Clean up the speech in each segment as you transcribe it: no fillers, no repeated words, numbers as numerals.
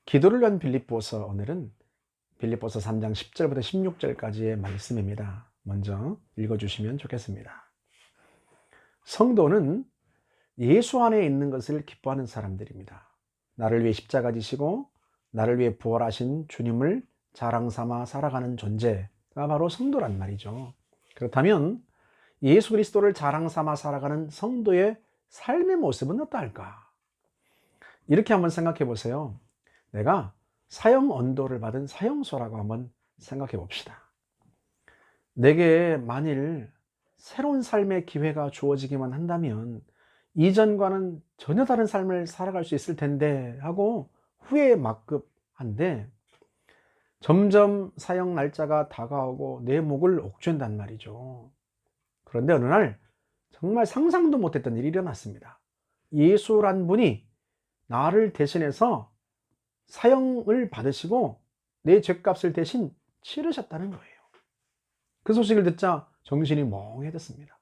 기도를 위한 빌립보서, 오늘은 빌립보서 3장 10절부터 16절까지의 말씀입니다. 먼저 읽어주시면 좋겠습니다. 성도는 예수 안에 있는 것을 기뻐하는 사람들입니다. 나를 위해 십자가 지시고 나를 위해 부활하신 주님을 자랑 삼아 살아가는 존재가 바로 성도란 말이죠. 그렇다면 예수 그리스도를 자랑 삼아 살아가는 성도의 삶의 모습은 어떠할까? 이렇게 한번 생각해 보세요. 내가 사형 언도를 받은 사형소라고 한번 생각해 봅시다. 내게 만일 새로운 삶의 기회가 주어지기만 한다면 이전과는 전혀 다른 삶을 살아갈 수 있을 텐데 하고 후회에 막급한데, 점점 사형 날짜가 다가오고 내 목을 옥죄는단 말이죠. 그런데 어느 날 정말 상상도 못했던 일이 일어났습니다. 예수란 분이 나를 대신해서 사형을 받으시고 내 죗값을 대신 치르셨다는 거예요. 그 소식을 듣자 정신이 멍해졌습니다.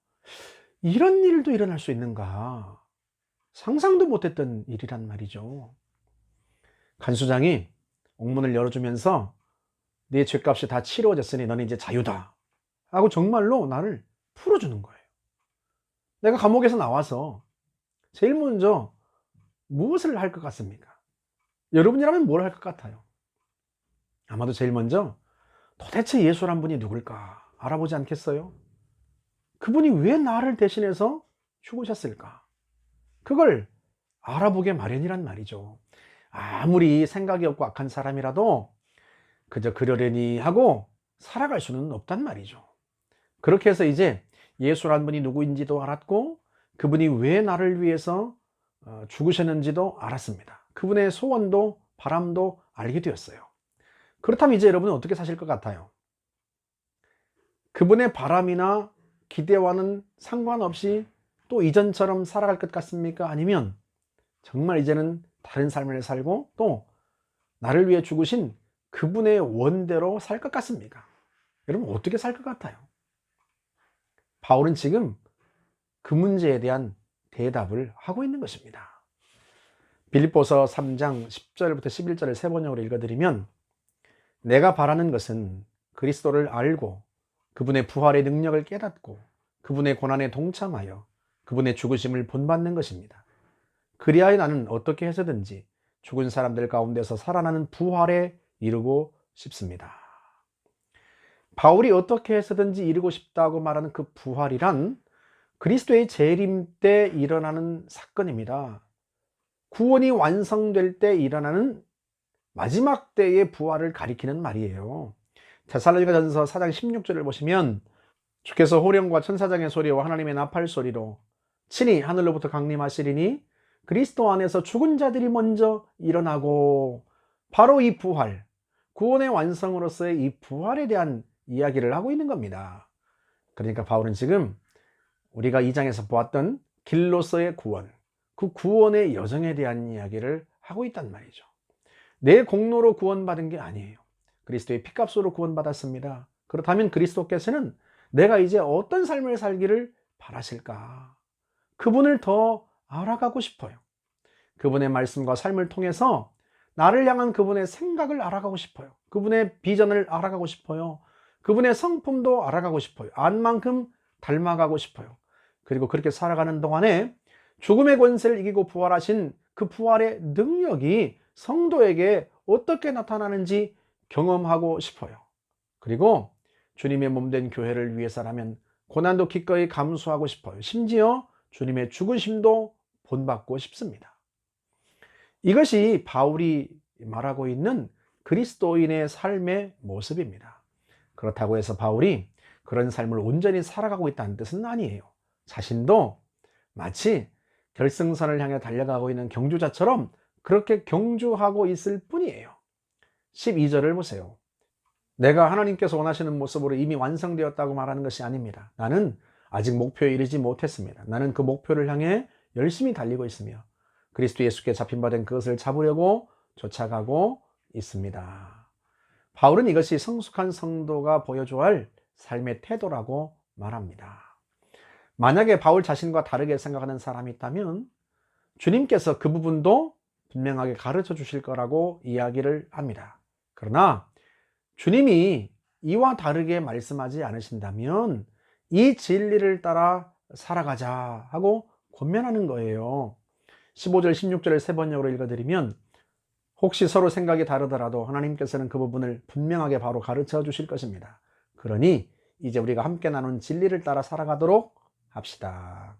이런 일도 일어날 수 있는가? 상상도 못했던 일이란 말이죠. 간수장이 옥문을 열어주면서 네 죗값이 다 치러졌으니 너는 이제 자유다 하고 정말로 나를 풀어주는 거예요. 내가 감옥에서 나와서 제일 먼저 무엇을 할 것 같습니까? 여러분이라면 뭘 할 것 같아요? 아마도 제일 먼저 도대체 예수란 분이 누굴까 알아보지 않겠어요? 그분이 왜 나를 대신해서 죽으셨을까? 그걸 알아보게 마련이란 말이죠. 아무리 생각이 없고 악한 사람이라도 그저 그러려니 하고 살아갈 수는 없단 말이죠. 그렇게 해서 이제 예수란 분이 누구인지도 알았고 그분이 왜 나를 위해서 죽으셨는지도 알았습니다. 그분의 소원도 바람도 알게 되었어요. 그렇다면 이제 여러분은 어떻게 사실 것 같아요? 그분의 바람이나 기대와는 상관없이 또 이전처럼 살아갈 것 같습니까? 아니면 정말 이제는 다른 삶을 살고 또 나를 위해 죽으신 그분의 원대로 살 것 같습니까? 여러분 어떻게 살 것 같아요? 바울은 지금 그 문제에 대한 대답을 하고 있는 것입니다. 빌립보서 3장 10절부터 11절을 세 번역으로 읽어드리면, 내가 바라는 것은 그리스도를 알고 그분의 부활의 능력을 깨닫고 그분의 고난에 동참하여 그분의 죽으심을 본받는 것입니다. 그리하여 나는 어떻게 해서든지 죽은 사람들 가운데서 살아나는 부활에 이르고 싶습니다. 바울이 어떻게 해서든지 이루고 싶다고 말하는 그 부활이란 그리스도의 재림 때 일어나는 사건입니다. 구원이 완성될 때 일어나는 마지막 때의 부활을 가리키는 말이에요. 데살로니가전서 4장 16절을 보시면, 주께서 호령과 천사장의 소리와 하나님의 나팔 소리로 친히 하늘로부터 강림하시리니 그리스도 안에서 죽은 자들이 먼저 일어나고, 바로 이 부활, 구원의 완성으로서의 이 부활에 대한 이야기를 하고 있는 겁니다. 그러니까 바울은 지금 우리가 2장에서 보았던 길로서의 구원, 그 구원의 여정에 대한 이야기를 하고 있단 말이죠. 내 공로로 구원받은 게 아니에요. 그리스도의 피값으로 구원받았습니다. 그렇다면 그리스도께서는 내가 이제 어떤 삶을 살기를 바라실까? 그분을 더 알아가고 싶어요. 그분의 말씀과 삶을 통해서 나를 향한 그분의 생각을 알아가고 싶어요. 그분의 비전을 알아가고 싶어요. 그분의 성품도 알아가고 싶어요. 안 만큼 닮아가고 싶어요. 그리고 그렇게 살아가는 동안에 죽음의 권세를 이기고 부활하신 그 부활의 능력이 성도에게 어떻게 나타나는지 경험하고 싶어요. 그리고 주님의 몸된 교회를 위해서라면 고난도 기꺼이 감수하고 싶어요. 심지어 주님의 죽으심도 본받고 싶습니다. 이것이 바울이 말하고 있는 그리스도인의 삶의 모습입니다. 그렇다고 해서 바울이 그런 삶을 온전히 살아가고 있다는 뜻은 아니에요. 자신도 마치 결승선을 향해 달려가고 있는 경주자처럼 그렇게 경주하고 있을 뿐이에요. 12절을 보세요. 내가 하나님께서 원하시는 모습으로 이미 완성되었다고 말하는 것이 아닙니다. 나는 아직 목표에 이르지 못했습니다. 나는 그 목표를 향해 열심히 달리고 있으며 그리스도 예수께 잡힌 바 된 그것을 잡으려고 쫓아가고 있습니다. 바울은 이것이 성숙한 성도가 보여줘야 할 삶의 태도라고 말합니다. 만약에 바울 자신과 다르게 생각하는 사람이 있다면 주님께서 그 부분도 분명하게 가르쳐 주실 거라고 이야기를 합니다. 그러나 주님이 이와 다르게 말씀하지 않으신다면 이 진리를 따라 살아가자 하고 권면하는 거예요. 15절, 16절을 세 번역으로 읽어드리면 혹시 서로 생각이 다르더라도 하나님께서는 그 부분을 분명하게 바로 가르쳐 주실 것입니다. 그러니 이제 우리가 함께 나눈 진리를 따라 살아가도록 합시다.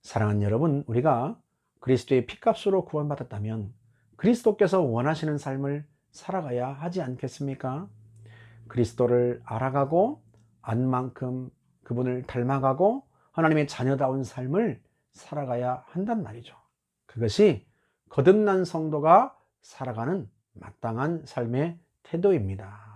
사랑하는 여러분, 우리가 그리스도의 피값으로 구원받았다면 그리스도께서 원하시는 삶을 살아가야 하지 않겠습니까? 그리스도를 알아가고 안 만큼 그분을 닮아가고 하나님의 자녀다운 삶을 살아가야 한단 말이죠. 그것이 거듭난 성도가 살아가는 마땅한 삶의 태도입니다.